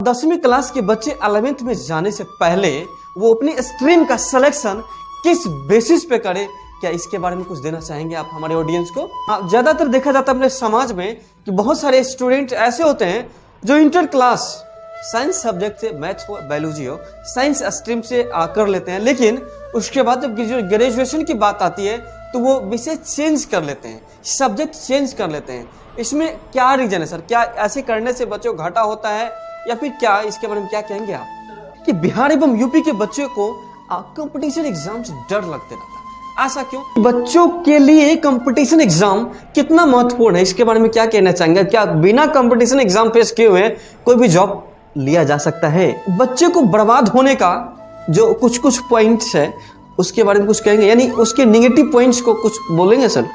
10वीं क्लास के बच्चे 11th में जाने से पहले वो अपनी स्ट्रीम का सिलेक्शन किस बेसिस पे करे, क्या इसके बारे में कुछ देना चाहेंगे आप हमारे ऑडियंस को? ज्यादातर देखा जाता है अपने समाज में कि बहुत सारे स्टूडेंट ऐसे होते हैं जो इंटर क्लास साइंस सब्जेक्ट से, मैथ्स हो बायोलॉजी हो, साइंस स्ट्रीम से कर लेते हैं, लेकिन उसके बाद जब ग्रेजुएशन की बात आती है तो वो विषय चेंज कर लेते हैं, सब्जेक्ट चेंज कर लेते हैं। इसमें क्या रीजन है सर? क्या ऐसे करने से बच्चों को घाटा होता है या फिर क्या, इसके बारे में क्या कहेंगे आप? कि बिहार एवं यूपी के बच्चों को कंपटीशन एग्जाम से डर लगते रहता है, ऐसा क्यों? बच्चों के लिए कंपटीशन एग्जाम कितना महत्वपूर्ण है, इसके बारे में क्या कहना चाहेंगे? क्या बिना कंपटीशन एग्जाम फेस किए हुए कोई भी जॉब लिया जा सकता है? बच्चे को बर्बाद होने का जो कुछ कुछ पॉइंट्स है उसके बारे में कुछ कहेंगे, यानी उसके नेगेटिव पॉइंट्स को कुछ बोलेंगे सर?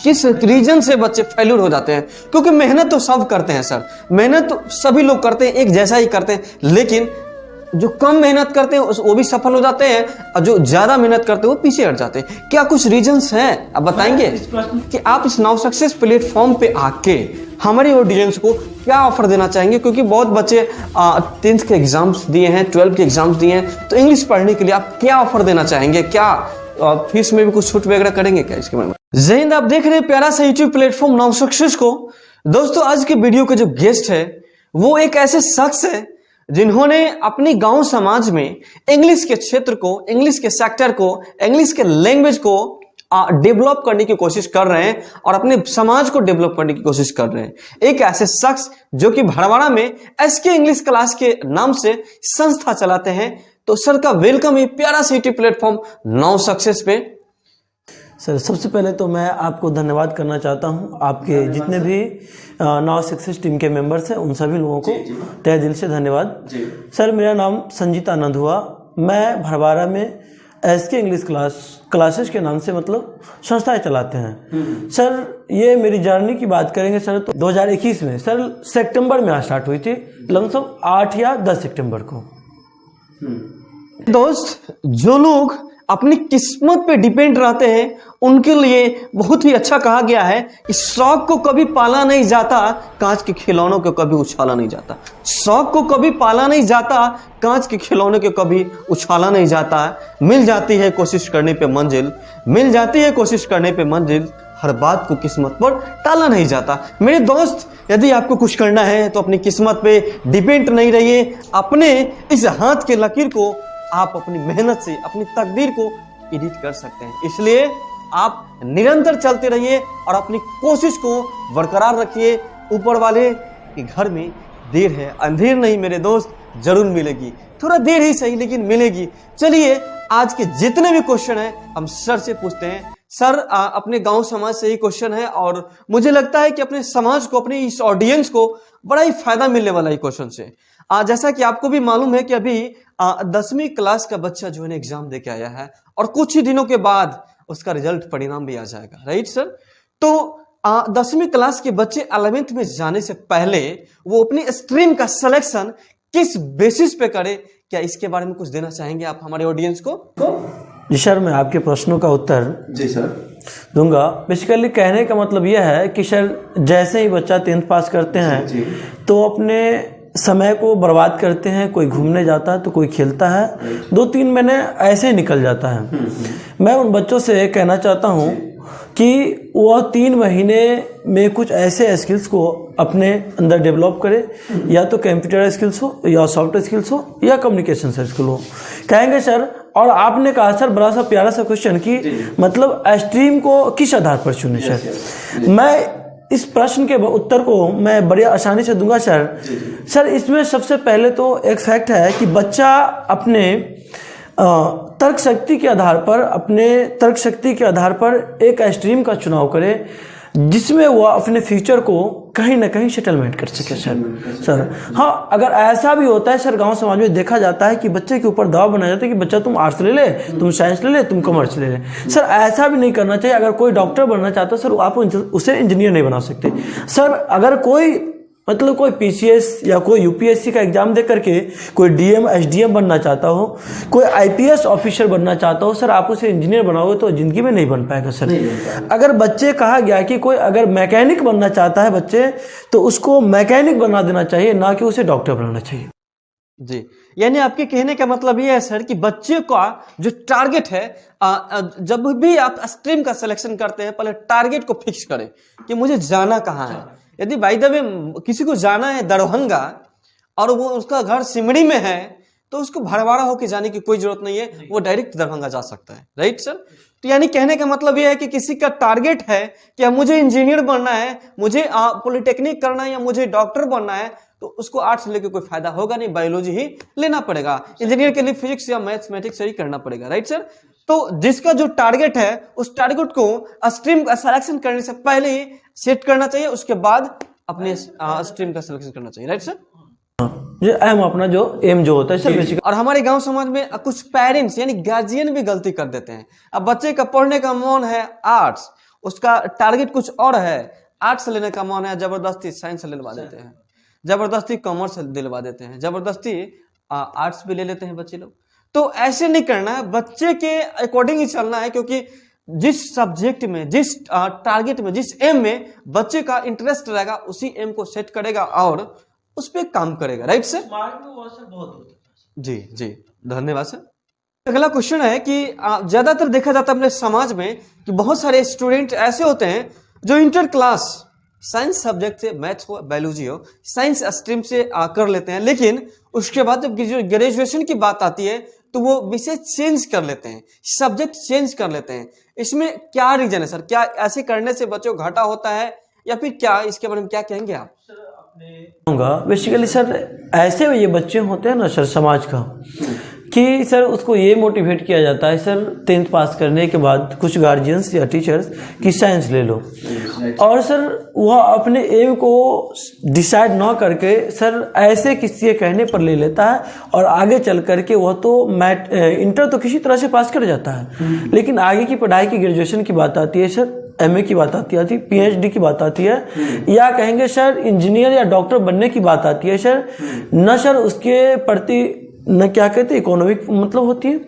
किस रीजन से बच्चे फेल्यूर हो जाते हैं? क्योंकि मेहनत तो सब करते हैं सर, मेहनत तो सभी लोग करते हैं, एक जैसा ही करते हैं, लेकिन जो कम मेहनत करते हैं वो भी सफल हो जाते हैं और जो ज्यादा मेहनत करते हैं वो पीछे हट जाते हैं। क्या कुछ रीजंस हैं आप बताएंगे कि आप इस नाउ सक्सेस प्लेटफॉर्म पे आके हमारे ऑडियंस को क्या ऑफर देना चाहेंगे? क्योंकि बहुत बच्चे 10th के एग्जाम्स दिए हैं, 12th के एग्जाम्स दिए हैं, तो इंग्लिश पढ़ने के लिए आप क्या ऑफर देना चाहेंगे? क्या फीस में भी कुछ छूट वगैरह करेंगे क्या इसके बारे में? जय हिंद, आप देख रहे हैं प्यारा सा यूट्यूब प्लेटफॉर्म नाउ सक्सेस को। दोस्तों, आज के वीडियो के जो गेस्ट है वो एक ऐसे शख्स है जिन्होंने अपनी गांव समाज में इंग्लिश के क्षेत्र को, इंग्लिश के सेक्टर को, इंग्लिश के लैंग्वेज को डेवलप करने की कोशिश कर रहे हैं और अपने समाज को डेवलप करने की कोशिश कर रहे हैं। एक ऐसे शख्स जो कि भड़वाड़ा में एसके इंग्लिश क्लास के नाम से संस्था चलाते हैं। तो सर का वेलकम है प्यारा सा यूट्यूब प्लेटफॉर्म नाउ सक्सेस पे। सर, सबसे पहले तो मैं आपको धन्यवाद करना चाहता हूं, आपके जितने भी नाउ सक्सेस टीम के मेंबर्स हैं उन सभी लोगों को तहे दिल से धन्यवाद। सर, मेरा नाम संजीत आनंद हुआ, मैं भड़वाड़ा में एसके इंग्लिश क्लासेस के नाम से मतलब संस्थाएं चलाते हैं। सर, ये मेरी जर्नी की बात करेंगे सर तो 2021 में सर सितंबर में स्टार्ट हुई थी, लगभग 8 या 10 सितंबर को। दोस्त, जो लोग अपनी किस्मत पे डिपेंड रहते हैं उनके लिए बहुत ही अच्छा कहा गया है कि शौक को कभी पाला नहीं जाता, कांच के खिलौनों को कभी उछाला नहीं जाता। शौक को कभी पाला नहीं जाता, कांच के खिलौनों को कभी उछाला नहीं जाता। मिल जाती है कोशिश करने पे मंजिल, मिल जाती है कोशिश करने पे मंजिल, हर बात को किस्मत पर टाला नहीं जाता। मेरे दोस्त, यदि आपको कुछ करना है तो अपनी किस्मत पे डिपेंड नहीं रहिए, अपने इस हाथ के लकीर को आप अपनी मेहनत से अपनी तकदीर को एडिट कर सकते हैं। इसलिए आप निरंतर चलते रहिए और अपनी कोशिश को बरकरार रखिए। ऊपर वाले के घर में देर है अंधेर नहीं मेरे दोस्त, जरूर मिलेगी, थोड़ा देर ही सही लेकिन मिलेगी। चलिए, आज के जितने भी क्वेश्चन है हम सर से पूछते हैं। सर, अपने गांव समाज से ही क्वेश्चन है और मुझे लगता है कि अपने समाज को, अपने इस ऑडियंस को बड़ा ही फायदा मिलने वाला है क्वेश्चन से। जैसा कि आपको भी मालूम है कि अभी 10वीं क्लास का बच्चा जो है एग्जाम दे के आया है और कुछ ही दिनों के बाद उसका रिजल्ट, परिणाम भी आ जाएगा, राइट सर? तो 10वीं क्लास के बच्चे 11th में जाने से पहले वो अपनी स्ट्रीम का सिलेक्शन किस बेसिस पे करे, क्या इसके बारे में कुछ देना चाहेंगे आप हमारे ऑडियंस को? जी सर, मैं आपके प्रश्नों का उत्तर जी सर दूंगा। बेसिकली कहने का मतलब यह है कि सर, जैसे ही बच्चा 10th पास करते हैं तो अपने समय को बर्बाद करते हैं। कोई घूमने जाता है तो कोई खेलता है, 2-3 महीने ऐसे ही निकल जाता है। मैं उन बच्चों से कहना चाहता हूं कि वह 3 महीने में कुछ ऐसे स्किल्स को अपने अंदर डेवलप करे, या तो कंप्यूटर स्किल्स हो, या सॉफ्टवेयर स्किल्स हो, या कम्युनिकेशन स्किल हो। कहेंगे सर, और आपने कहा सर बड़ा सा प्यारा सा क्वेश्चन कि मतलब स्ट्रीम को किस आधार पर चुने सर। मैं इस प्रश्न के उत्तर को मैं बड़ी आसानी से दूंगा सर। सर, इसमें सबसे पहले तो एक फैक्ट है कि बच्चा अपने तर्क शक्ति के आधार पर एक स्ट्रीम का चुनाव करे जिसमें वह अपने फ्यूचर को कहीं ना कहीं सेटलमेंट कर सके सर। हाँ, अगर ऐसा भी होता है सर, गांव समाज में देखा जाता है कि बच्चे के ऊपर दबाव बनाया जाता है कि बच्चा तुम आर्ट्स ले ले, तुम साइंस ले ले, तुम कॉमर्स ले ले। सर, ऐसा भी नहीं करना चाहिए। अगर कोई डॉक्टर बनना चाहता है सर, आप उसे इंजीनियर नहीं बना सकते। सर, अगर कोई मतलब कोई पीसीएस या कोई यूपीएससी का एग्जाम दे करके कोई डीएम एसडीएम बनना चाहता हो, कोई आईपीएस ऑफिसर बनना चाहता हो, सर आप उसे इंजीनियर बनाओगे तो जिंदगी में नहीं बन पाएगा सर। अगर बच्चे कहा गया कि कोई अगर मैकेनिक बनना चाहता है बच्चे, तो उसको मैकेनिक बना देना चाहिए, ना कि उसे डॉक्टर बनाना चाहिए। जी, यानी आपके कहने का मतलब ये है सर कि बच्चे का जो टारगेट है, जब भी आप स्ट्रीम का सिलेक्शन करते हैं पहले टारगेट को फिक्स करें कि मुझे जाना कहाँ है। यदि बाय द वे किसी को जाना है दरभंगा और वो उसका घर सिमड़ी में है, तो उसको भड़वाड़ा होकर जाने की कोई जरूरत नहीं है, वो डायरेक्ट दरभंगा जा सकता है। Right sir? तो यानी कहने का मतलब ये है कि किसी का टारगेट है कि मुझे इंजीनियर बनना है, मुझे पॉलिटेक्निक करना है या मुझे डॉक्टर बनना है, तो उसको आर्ट्स लेके कोई फायदा होगा नहीं, बायोलॉजी ही लेना पड़ेगा। इंजीनियर के लिए फिजिक्स या मैथमेटिक्स ही करना पड़ेगा। Right sir? तो जिसका जो टारगेट है उस टारगेट को स्ट्रीम का सिलेक्शन करने से पहले ही सेट करना चाहिए, उसके बाद अपने स्ट्रीम का सिलेक्शन करना चाहिए। Right sir? ये एम अपना जो एम जो होता है सर बेसिक। और हमारे गांव समाज में कुछ पेरेंट्स यानी गार्जियन भी गलती कर देते हैं। अब बच्चे का पढ़ने का मन है आर्ट्स, उसका टारगेट कुछ और है, आर्ट्स लेने का मन है, जबरदस्ती साइंस लेवा देते हैं, जबरदस्ती कॉमर्स दिलवा देते हैं, जबरदस्ती आर्ट्स भी ले लेते हैं बच्चे लोग। तो ऐसे नहीं करना है, बच्चे के अकॉर्डिंग ही चलना है, क्योंकि जिस सब्जेक्ट में, जिस टारगेट में, जिस एम में बच्चे का इंटरेस्ट रहेगा उसी एम को सेट करेगा और उस पर काम करेगा। Right sir? जी जी, धन्यवाद सर। अगला क्वेश्चन है कि ज्यादातर देखा जाता है अपने समाज में कि बहुत सारे स्टूडेंट ऐसे होते हैं जो इंटर क्लास साइंस सब्जेक्ट से, मैथ्स हो बायोलॉजी हो, साइंस स्ट्रीम से कर लेते हैं, लेकिन उसके बाद जब ग्रेजुएशन की बात आती है तो वो विषय चेंज कर लेते हैं, सब्जेक्ट चेंज कर लेते हैं। इसमें क्या रीजन है सर? क्या ऐसे करने से बच्चों को घाटा होता है या फिर क्या, इसके बारे में क्या कहेंगे आप? बेसिकली सर ऐसे ये बच्चे होते हैं ना सर समाज का, कि सर उसको ये मोटिवेट किया जाता है सर 10th पास करने के बाद कुछ गार्जियंस या टीचर्स कि साइंस ले लो, और सर वह अपने एम को डिसाइड ना करके सर ऐसे किसी के कहने पर ले लेता है, और आगे चल करके वह तो इंटर तो किसी तरह से पास कर जाता है, लेकिन आगे की पढ़ाई की ग्रेजुएशन की बात आती है सर, एमए की बात आती है, पीएचडी की बात आती है, या कहेंगे सर इंजीनियर या डॉक्टर बनने की बात आती है सर, न सर उसके प्रति न क्या कहते इकोनॉमिक मतलब होती है,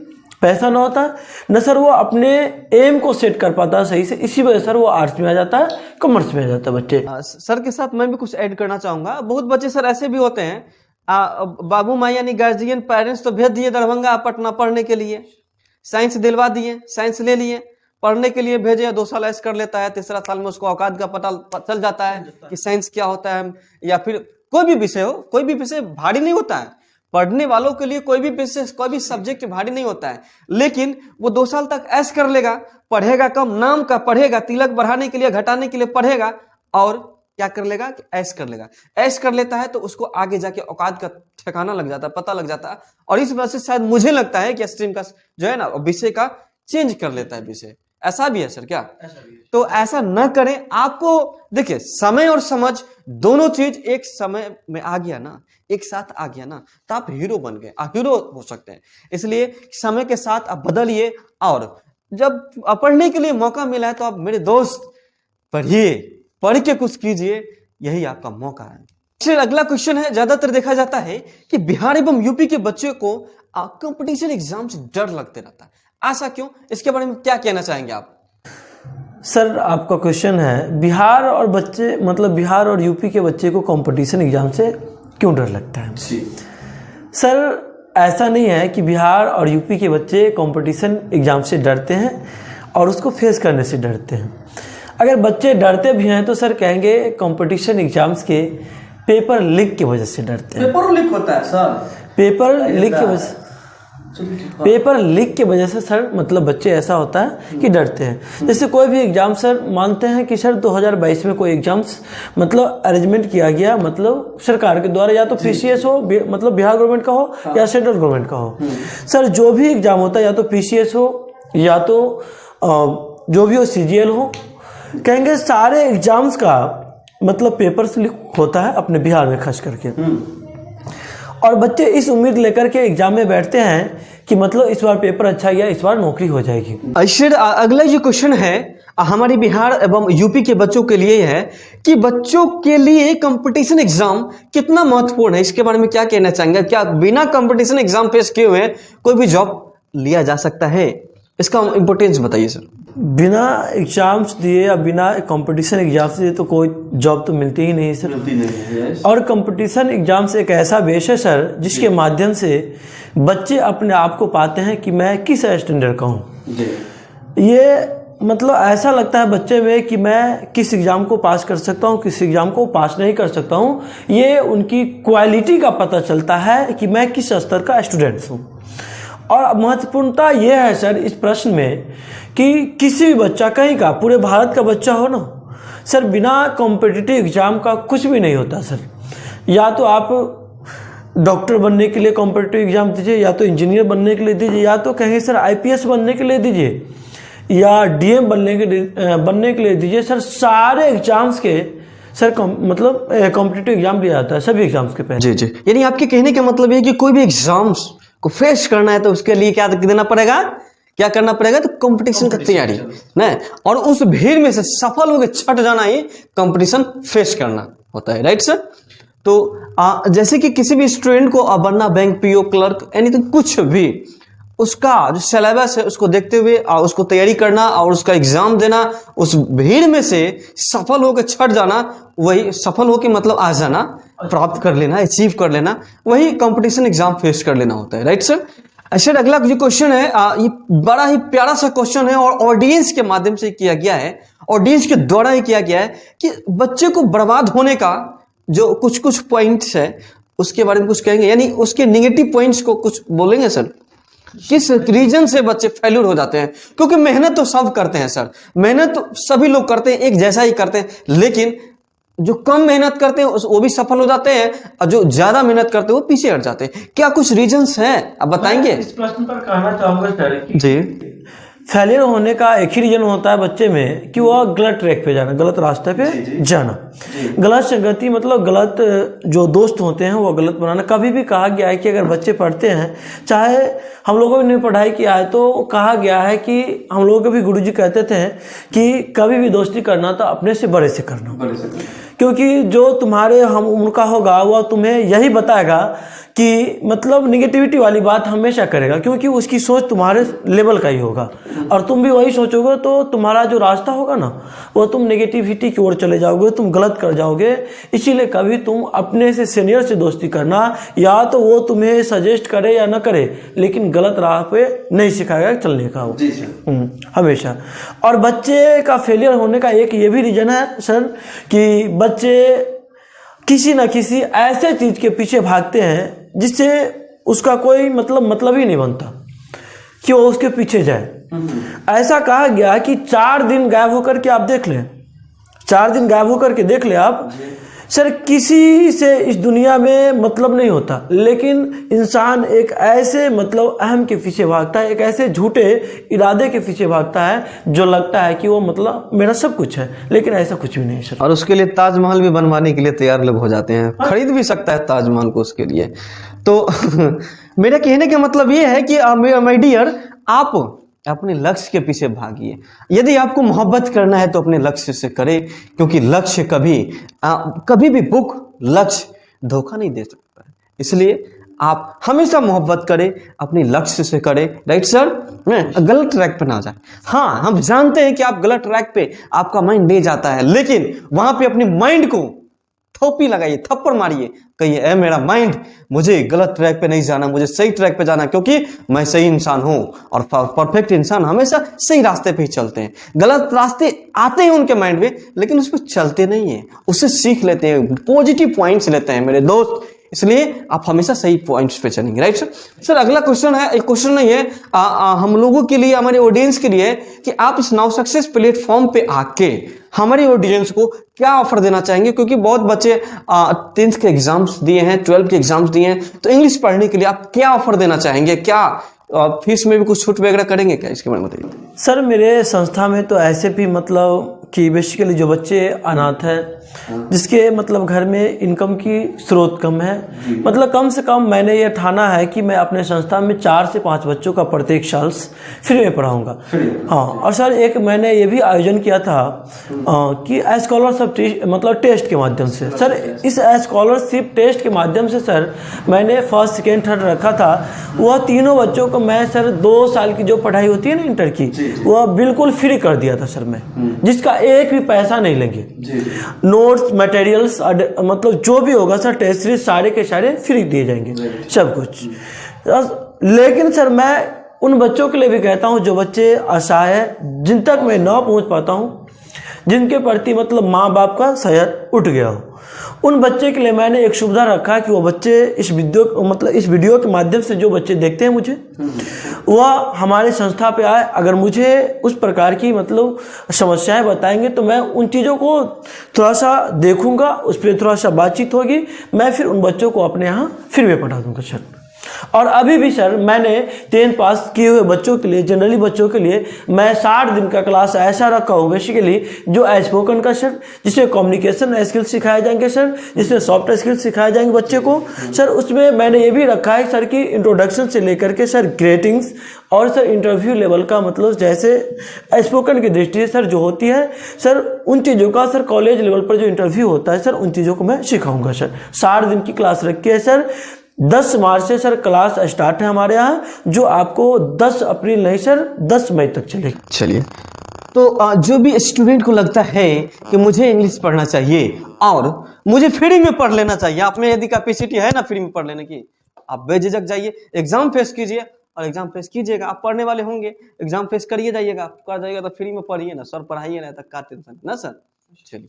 पैसा ना होता है, न सर वो अपने एम को सेट कर पाता है सही से, इसी वजह सर वो आर्ट्स में आ जाता है, कॉमर्स में आ जाता है बच्चे। सर के साथ मैं भी कुछ ऐड करना चाहूंगा। बहुत बच्चे सर ऐसे भी होते हैं, बाबू माँ यानी गार्जियन पेरेंट्स तो भेज दिए दरभंगा पटना पढ़ने के लिए, साइंस दिलवा दिए, साइंस ले लिए, पढ़ने के लिए भेजे, 2 साल ऐसे कर लेता है, 3रा साल में उसको औकात का पता चल जाता है कि साइंस क्या होता है, या फिर कोई भी विषय हो, कोई भी विषय भारी नहीं होता है पढ़ने वालों के लिए, कोई भी विषय कोई भी सब्जेक्ट भारी नहीं होता है, लेकिन वो 2 साल तक ऐसे कर लेगा, पढ़ेगा कम, नाम का पढ़ेगा, तिलक बढ़ाने के लिए घटाने के लिए पढ़ेगा, और क्या कर लेगा कि ऐसे कर लेगा, ऐसे कर लेता है तो उसको आगे जाके औकात का ठिकाना लग जाता है, पता लग जाता है, और इस वजह से शायद मुझे लगता है कि स्ट्रीम का जो है ना विषय का चेंज कर लेता है विषय। ऐसा भी है सर क्या? तो ऐसा न करें। आपको देखिए समय और समझ दोनों चीज एक समय में आ गया ना, एक साथ आ गया ना, तो आप हीरो बन गए, आप हीरो हो सकते हैं। इसलिए समय के साथ आप बदलिए, और जब पढ़ने के लिए मौका मिला है तो आप मेरे दोस्त पढ़िए, पढ़ के कुछ कीजिए, यही आपका मौका है। फिर अगला क्वेश्चन है, ज्यादातर देखा जाता है कि बिहार एवं यूपी के बच्चों को कंपटीशन एग्जाम से डर लगते रहता है, ऐसा क्यों? इसके बारे में क्या कहना चाहेंगे आप? सर आपका क्वेश्चन है बिहार और बच्चे, मतलब बिहार और यूपी के बच्चे को कंपटीशन एग्जाम से क्यों डर लगता है? सर ऐसा नहीं है कि बिहार और यूपी के बच्चे कंपटीशन एग्जाम से डरते हैं और उसको फेस करने से डरते हैं। अगर बच्चे डरते भी हैं तो सर कहेंगे कंपटीशन एग्जाम्स के पेपर लीक की वजह से डरते हैं। पेपर लीक होता है सर? पेपर लीक की वजह, पेपर लीक की वजह से सर मतलब बच्चे ऐसा होता है कि डरते हैं। जैसे कोई भी एग्जाम सर मानते हैं कि सर 2022 में कोई एग्जाम्स मतलब अरेंजमेंट किया गया, मतलब सरकार के द्वारा, या तो पीसीएस हो, मतलब बिहार गवर्नमेंट का हो, या सेंट्रल गवर्नमेंट का हो। सर जो भी एग्जाम होता है या तो पीसीएस हो या तो जो भी हो सीजीएल हो, कहेंगे सारे एग्जाम्स का मतलब पेपर से लीक होता है अपने बिहार में खास करके। और बच्चे इस उम्मीद लेकर के एग्जाम में बैठते हैं कि मतलब इस बार पेपर अच्छा गया, इस बार नौकरी हो जाएगी। अगला जो क्वेश्चन है, हमारे बिहार एवं यूपी के बच्चों के लिए है कि बच्चों के लिए कंपटीशन एग्जाम कितना महत्वपूर्ण है, इसके बारे में क्या कहना चाहेंगे? क्या बिना कंपटीशन एग्जाम फेस किए हुए कोई भी जॉब लिया जा सकता है? इसका इंपॉर्टेंस बताइए सर। बिना एग्जाम्स दिए या बिना कंपटीशन एग्जाम्स दिए तो कोई जॉब तो मिलती ही नहीं सर। मिलती नहीं है। और कंपटीशन एग्जाम्स एक ऐसा बेस है सर जिसके माध्यम से बच्चे अपने आप को पाते हैं कि मैं किस स्टैंडर्ड का हूँ। ये मतलब ऐसा लगता है बच्चे में कि मैं किस एग्ज़ाम को पास कर सकता हूँ, किस एग्ज़ाम को पास नहीं कर सकता हूँ। ये उनकी क्वालिटी का पता चलता है कि मैं किस स्तर का स्टूडेंट हूँ। और महत्वपूर्णता ये है सर इस प्रश्न में कि किसी भी बच्चा, कहीं का, पूरे भारत का बच्चा हो ना सर, बिना कॉम्पिटिटिव एग्ज़ाम का कुछ भी नहीं होता सर। या तो आप डॉक्टर बनने के लिए कॉम्पिटिटिव एग्ज़ाम दीजिए, या तो इंजीनियर बनने के लिए दीजिए, या तो कहीं सर IPS बनने के लिए दीजिए, या DM बनने के लिए दीजिए सर। सारे एग्जाम्स के सर मतलब कॉम्पिटिटिव एग्जाम लिया जाता है सभी एग्जाम्स के पहले। जी जी, यानी आपके कहने का मतलब ये है कि कोई भी एग्जाम्स को फेस करना है तो उसके लिए क्या देना पड़ेगा, क्या करना पड़ेगा? तो कंपटीशन का तैयारी ना, और उस भीड़ में से सफल होकर छट जाना ही कंपटीशन फेस करना होता है, राइट सर? तो जैसे कि किसी भी स्टूडेंट को बनना बैंक PO क्लर्क एनीथिंग कुछ भी, उसका जो सिलेबस है उसको देखते हुए उसको तैयारी करना और उसका एग्जाम देना, उस भीड़ में से सफल होकर छट जाना, वही सफल होकर मतलब आ जाना, प्राप्त कर लेना, अचीव कर लेना, वही कंपटीशन एग्जाम फेस कर लेना होता है, राइट सर? सर अगला जो क्वेश्चन है ये बड़ा ही प्यारा सा क्वेश्चन है और ऑडियंस के माध्यम से किया गया है, ऑडियंस के द्वारा ही किया गया है कि बच्चे को बर्बाद होने का जो कुछ कुछ पॉइंट्स है उसके बारे में कुछ कहेंगे, यानी उसके नेगेटिव पॉइंट्स को कुछ बोलेंगे सर? किस रीजन से बच्चे फेल्यूर हो जाते हैं? क्योंकि मेहनत तो सब करते हैं सर, मेहनत तो सभी लोग करते हैं, एक जैसा ही करते हैं, लेकिन जो कम मेहनत करते हैं वो भी सफल हो जाते हैं और जो ज्यादा मेहनत करते हैं वो पीछे हट जाते हैं। क्या कुछ रीजंस हैं, आप बताएंगे? इस प्रश्न पर कहना चाहूंगा सर कि जी, फेलियर होने का एक ही रीजन होता है बच्चे में कि वह गलत ट्रैक पे जाना, गलत रास्ते पे जाना, गलत संगति मतलब गलत जो दोस्त होते हैं वो गलत बनाना। कभी भी कहा गया है कि अगर बच्चे पढ़ते हैं, चाहे हम लोगों ने पढ़ाई किया है, तो कहा गया है कि हम लोगों के भी गुरुजी कहते थे कि कभी भी दोस्ती करना तो अपने से बड़े से करना, क्योंकि जो तुम्हारे हम उम्र का होगा वह तुम्हें यही बताएगा कि मतलब निगेटिविटी वाली बात हमेशा करेगा, क्योंकि उसकी सोच तुम्हारे लेवल का ही होगा और तुम भी वही सोचोगे, तो तुम्हारा जो रास्ता होगा ना वो तुम नेगेटिविटी की ओर चले जाओगे, तुम गलत कर जाओगे। इसीलिए कभी तुम अपने से सीनियर से दोस्ती करना, या तो वो तुम्हें सजेस्ट करे या ना करे, लेकिन गलत राह पे नहीं सिखाएगा चलने का वो हमेशा। और बच्चे का फेलियर होने का एक ये भी रीजन है सर कि बच्चे किसी न किसी ऐसे चीज के पीछे भागते हैं जिससे उसका कोई मतलब ही नहीं बनता कि वो उसके पीछे जाए। ऐसा कहा गया कि 4 दिन गायब होकर के आप देख लें, 4 दिन गायब होकर के देख ले आप सर, किसी से इस दुनिया में मतलब नहीं होता, लेकिन इंसान एक ऐसे मतलब अहम के पीछे भागता है, एक ऐसे झूठे इरादे के पीछे भागता है जो लगता है कि वो मतलब मेरा सब कुछ है, लेकिन ऐसा कुछ भी नहीं सर। और उसके लिए ताजमहल भी बनवाने के लिए तैयार लोग हो जाते हैं, खरीद भी सकता है ताजमहल को उसके लिए। तो मेरा कहने का मतलब ये है कि माय डियर, आप अपने लक्ष्य के पीछे भागिए। यदि आपको मोहब्बत करना है तो अपने लक्ष्य से करें, क्योंकि लक्ष्य कभी भी भूख लक्ष्य धोखा नहीं दे सकता है। इसलिए आप हमेशा मोहब्बत करें, अपने लक्ष्य से करें, राइट सर? गलत ट्रैक पे ना जाए। हाँ, हम जानते हैं कि आप गलत ट्रैक पे आपका माइंड ले जाता है, लेकिन वहां पे अपने माइंड को थोपी लगाइए, थप्पड़ मारिए, कहिए ए मेरा माइंड, मुझे गलत ट्रैक पे नहीं जाना, मुझे सही ट्रैक पे जाना, क्योंकि मैं सही इंसान हूं और परफेक्ट इंसान हमेशा सही रास्ते पे ही चलते हैं। गलत रास्ते आते हैं उनके माइंड में, लेकिन उस पर चलते नहीं है, उससे सीख लेते हैं, पॉजिटिव पॉइंट्स लेते हैं मेरे दोस्त। इसलिए आप हमेशा सही पॉइंट्स पे चलेंगे, राइट सर? सर अगला क्वेश्चन है, एक क्वेश्चन नहीं है, हम लोगों के लिए, हमारे ऑडियंस के लिए, कि आप इस नाउ सक्सेस प्लेटफॉर्म पे आके हमारे ऑडियंस को क्या ऑफर देना चाहेंगे? क्योंकि बहुत बच्चे 10th के एग्जाम्स दिए हैं, 12th के एग्जाम्स दिए हैं, तो इंग्लिश पढ़ने के लिए आप क्या ऑफर देना चाहेंगे? क्या फीस में भी कुछ छूट वगैरह करेंगे क्या? इसके बारे में बताइए। सर मेरे संस्था में तो ऐसे भी मतलब कि बेसिकली जो बच्चे अनाथ हैं जिसके मतलब घर में इनकम की स्रोत कम है, मतलब कम से कम मैंने ये ठाना है कि मैं अपने संस्था में 4 से 5 बच्चों का प्रत्येक साल फ्री में पढ़ाऊंगा। हाँ, और सर एक मैंने ये भी आयोजन किया था कि स्कॉलरशिप मतलब टेस्ट के माध्यम से। सर इस स्कॉलरशिप टेस्ट के माध्यम से सर मैंने फर्स्ट सेकेंड थर्ड रखा था। वह तीनों बच्चों को मैं सर 2 साल की जो पढ़ाई होती है ना इंटर की, वह बिल्कुल फ्री कर दिया था सर मैं, जिसका एक भी पैसा नहीं लेंगे। नोट्स मटेरियल्स मतलब जो भी होगा सर टेस्ट सीरीज सारे के सारे फ्री दिए जाएंगे, सब कुछ। लेकिन सर मैं उन बच्चों के लिए भी कहता हूं जो बच्चे असहाय, जिन तक मैं ना पहुंच पाता हूं, जिनके प्रति मतलब माँ बाप का शहर उठ गया हो, उन बच्चे के लिए मैंने एक सुविधा रखा कि वो बच्चे इस वीडियो के माध्यम से जो बच्चे देखते हैं मुझे, वह हमारे संस्था पे आए। अगर मुझे उस प्रकार की मतलब समस्याएं बताएंगे तो मैं उन चीज़ों को थोड़ा सा देखूंगा, उस पर थोड़ा सा बातचीत होगी, मैं फिर उन बच्चों को अपने यहाँ फ्री में पढ़ा दूंगा सर। और अभी भी सर मैंने 10th पास किए हुए बच्चों के लिए, जनरली बच्चों के लिए मैं 60 दिन का क्लास ऐसा रखा हूँ बेसिकली, जो स्पोकन का सर, जिसमें कम्युनिकेशन स्किल्स सिखाए जाएंगे सर, जिसमें सॉफ्ट स्किल्स सिखाए जाएंगे बच्चे को सर। उसमें मैंने ये भी रखा है सर कि इंट्रोडक्शन से लेकर के सर ग्रीटिंग्स और सर इंटरव्यू लेवल का मतलब जैसे स्पोकन की दृष्टि से सर जो होती है सर, उन चीज़ों का सर कॉलेज लेवल पर जो इंटरव्यू होता है सर, उन चीज़ों को मैं सिखाऊंगा सर। 60 दिन की क्लास रखी है सर। 10 मार्च से सर क्लास स्टार्ट है हमारे यहाँ, जो आपको 10 अप्रैल नहीं सर 10 मई तक चलेगी। चलिए, तो जो भी स्टूडेंट को लगता है कि मुझे इंग्लिश पढ़ना चाहिए और मुझे फ्री में पढ़ लेना चाहिए, आप में यदि कैपेसिटी है ना फ्री में पढ़ लेने की, आप बेझिझक जाइए, एग्जाम फेस कीजिए और एग्जाम फेस कीजिएगा। आप पढ़ने वाले होंगे, एग्जाम फेस करिए जाइएगा, कर जाइएगा तो फ्री में पढ़िए ना सर, पढ़ाइए ना, तक का टेंशन ना सर। चलिए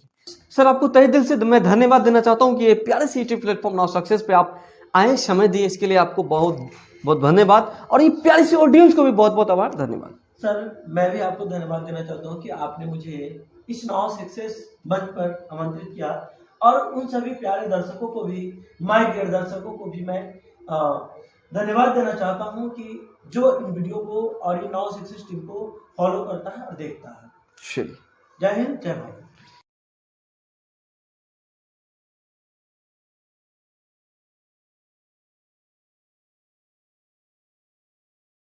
सर, आपको तहे दिल से मैं धन्यवाद देना चाहता हूँ कि ये प्यारे से यूट्यूब प्लेटफॉर्म नाउ सक्सेस पे आप आए, समय दिए, इसके लिए आपको बहुत बहुत धन्यवाद। और ये प्यारी सी ऑडियंस को भी बहुत बहुत आभार, धन्यवाद सर। मैं भी आपको धन्यवाद देना चाहता हूँ कि आपने मुझे इस नाउ सक्सेस मंच पर आमंत्रित किया, और उन सभी प्यारे दर्शकों को भी, माय डियर दर्शकों को भी मैं धन्यवाद देना चाहता हूँ कि जो इन वीडियो को और इन नाउ सक्सेस टीम को फॉलो करता है और देखता है। चलिए, जय हिंद, जय भारत।